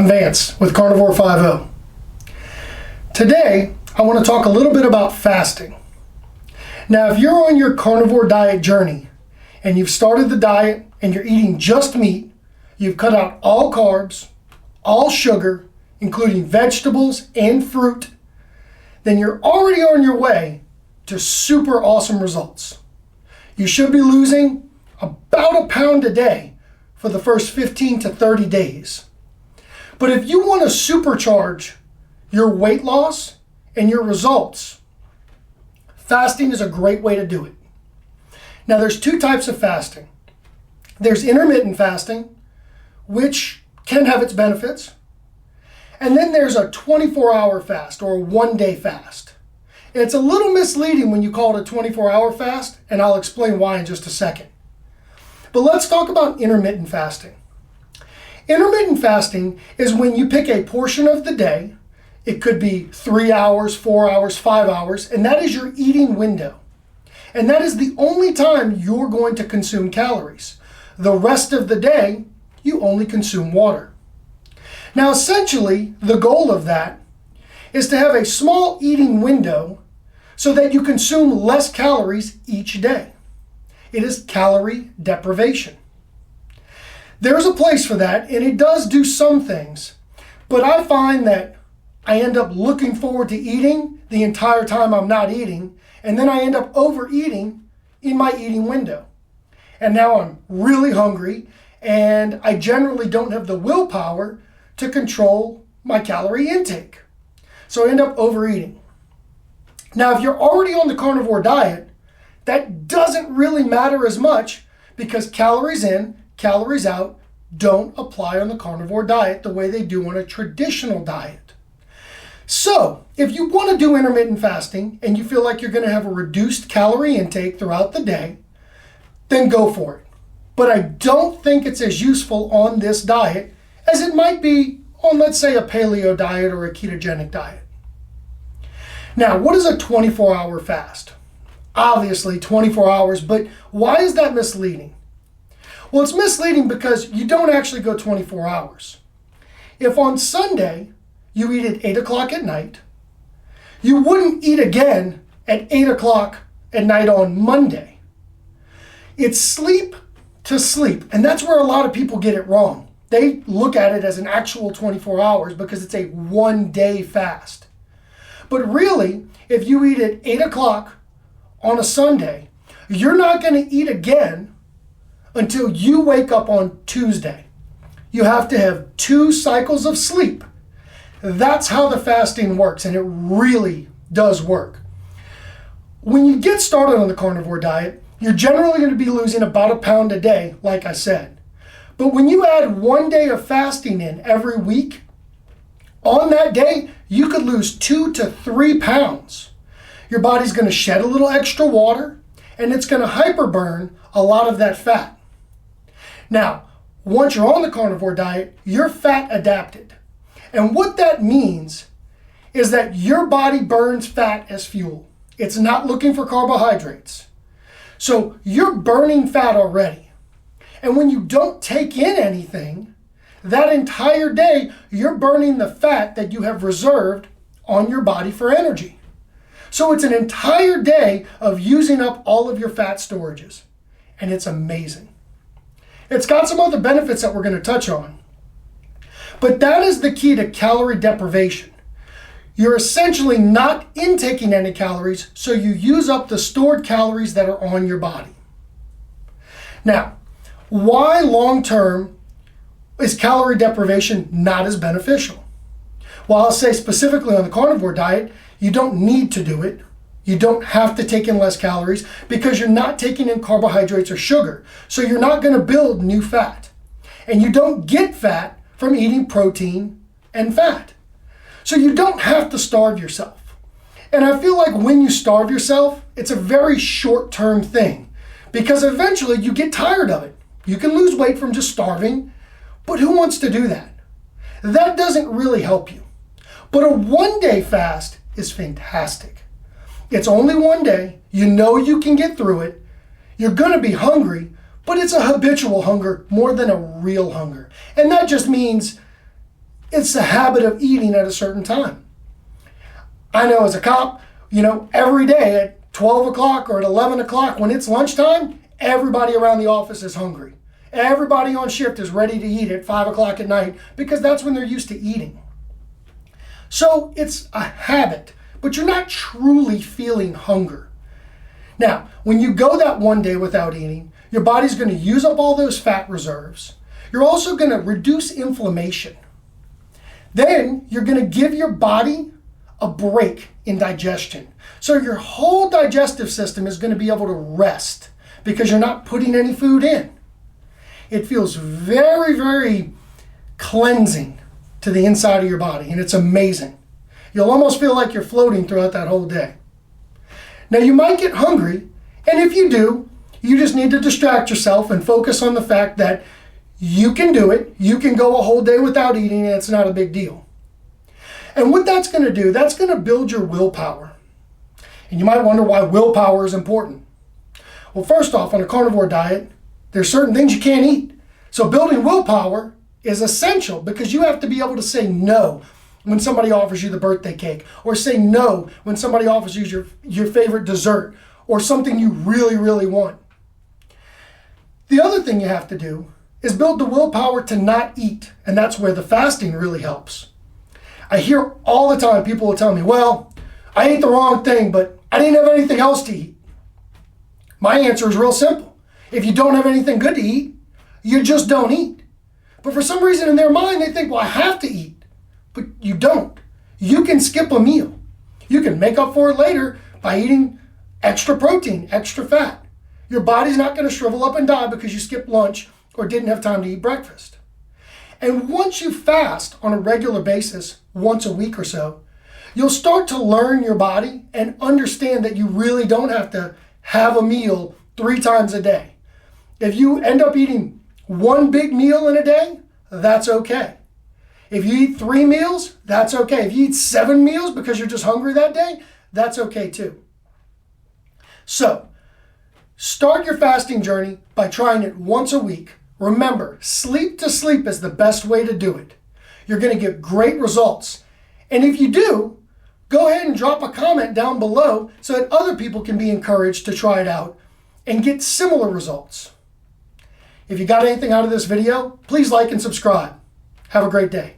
I'm Vance with Carnivore 5.0. Today, I want to talk a little bit about fasting. Now, if you're on your carnivore diet journey and you've started the diet and you're eating just meat, you've cut out all carbs, all sugar, including vegetables and fruit, then you're already on your way to super awesome results. You should be losing about a pound a day for the first 15 to 30 days. But if you want to supercharge your weight loss and your results, fasting is a great way to do it. Now, there's two types of fasting. There's intermittent fasting, which can have its benefits. And then there's a 24-hour fast or a one-day fast. It's a little misleading when you call it a 24-hour fast, and I'll explain why in just a second. But let's talk about intermittent fasting. Intermittent fasting is when you pick a portion of the day. It could be 3 hours, 4 hours, 5 hours, and that is your eating window. And that is the only time you're going to consume calories. The rest of the day, you only consume water. Now, essentially, the goal of that is to have a small eating window so that you consume less calories each day. It is calorie deprivation. There's a place for that, and it does do some things, but I find that I end up looking forward to eating the entire time I'm not eating, and then I end up overeating in my eating window. And now I'm really hungry, and I generally don't have the willpower to control my calorie intake. So I end up overeating. Now, if you're already on the carnivore diet, that doesn't really matter as much because calories in, calories out don't apply on the carnivore diet the way they do on a traditional diet. So, if you want to do intermittent fasting and you feel like you're going to have a reduced calorie intake throughout the day, then go for it. But I don't think it's as useful on this diet as it might be on, let's say, a paleo diet or a ketogenic diet. Now, what is a 24-hour fast? Obviously 24 hours, but why is that misleading? Well, it's misleading because you don't actually go 24 hours. If on Sunday you eat at 8 o'clock at night, you wouldn't eat again at 8 o'clock at night on Monday. It's sleep to sleep, and that's where a lot of people get it wrong. They look at it as an actual 24 hours because it's a one-day fast. But really, if you eat at 8 o'clock on a Sunday, you're not going to eat again until you wake up on Tuesday. You have to have 2 cycles of sleep. That's how the fasting works, and it really does work. When you get started on the carnivore diet, you're generally going to be losing about a pound a day, like I said. But when you add 1 day of fasting in every week, on that day, you could lose 2 to 3 pounds. Your body's going to shed a little extra water, and it's going to hyperburn a lot of that fat. Now, once you're on the carnivore diet, you're fat adapted. And what that means is that your body burns fat as fuel. It's not looking for carbohydrates. So you're burning fat already. And when you don't take in anything, that entire day, you're burning the fat that you have reserved on your body for energy. So it's an entire day of using up all of your fat storages. And it's amazing. It's got some other benefits that we're going to touch on. But that is the key to calorie deprivation. You're essentially not intaking any calories, so you use up the stored calories that are on your body. Now, why long-term is calorie deprivation not as beneficial? Well, I'll say specifically on the carnivore diet, you don't need to do it. You don't have to take in less calories because you're not taking in carbohydrates or sugar. So you're not going to build new fat. And you don't get fat from eating protein and fat. So you don't have to starve yourself. And I feel like when you starve yourself, it's a very short-term thing because eventually you get tired of it. You can lose weight from just starving, but who wants to do that? That doesn't really help you. But a one-day fast is fantastic. It's only 1 day. You know you can get through it. You're going to be hungry, but it's a habitual hunger more than a real hunger. And that just means It's the habit of eating at a certain time. I know as a cop, every day at 12 o'clock or at 11 o'clock when it's lunchtime, everybody around the office is hungry. Everybody on shift is ready to eat at 5 o'clock at night because that's when they're used to eating. So it's a habit, but you're not truly feeling hunger. Now, when you go that one day without eating, your body's going to use up all those fat reserves. You're also going to reduce inflammation. Then you're going to give your body a break in digestion. So your whole digestive system is going to be able to rest because you're not putting any food in. It feels very, very cleansing to the inside of your body, and it's amazing. You'll almost feel like you're floating throughout that whole day. Now you might get hungry, and if you do, you just need to distract yourself and focus on the fact that you can do it. You can go a whole day without eating, and it's not a big deal. And what that's going to do, that's going to build your willpower. And you might wonder why willpower is important. Well, first off, on a carnivore diet, there's certain things you can't eat. So building willpower is essential because you have to be able to say no when somebody offers you the birthday cake, or say no when somebody offers you your favorite dessert or something you really, really want. The other thing you have to do is build the willpower to not eat, and that's where the fasting really helps. I hear all the time people will tell me, well, I ate the wrong thing, but I didn't have anything else to eat. My answer is real simple. If you don't have anything good to eat, you just don't eat. But for some reason in their mind, they think, well, I have to eat. But you don't. You can skip a meal. You can make up for it later by eating extra protein, extra fat. Your body's not going to shrivel up and die because you skipped lunch or didn't have time to eat breakfast. And once you fast on a regular basis, once a week or so, you'll start to learn your body and understand that you really don't have to have a meal 3 times a day. If you end up eating one big meal in a day, that's okay. If you eat 3 meals, that's okay. If you eat 7 meals because you're just hungry that day, that's okay too. So, start your fasting journey by trying it once a week. Remember, sleep to sleep is the best way to do it. You're going to get great results. And if you do, go ahead and drop a comment down below so that other people can be encouraged to try it out and get similar results. If you got anything out of this video, please like and subscribe. Have a great day.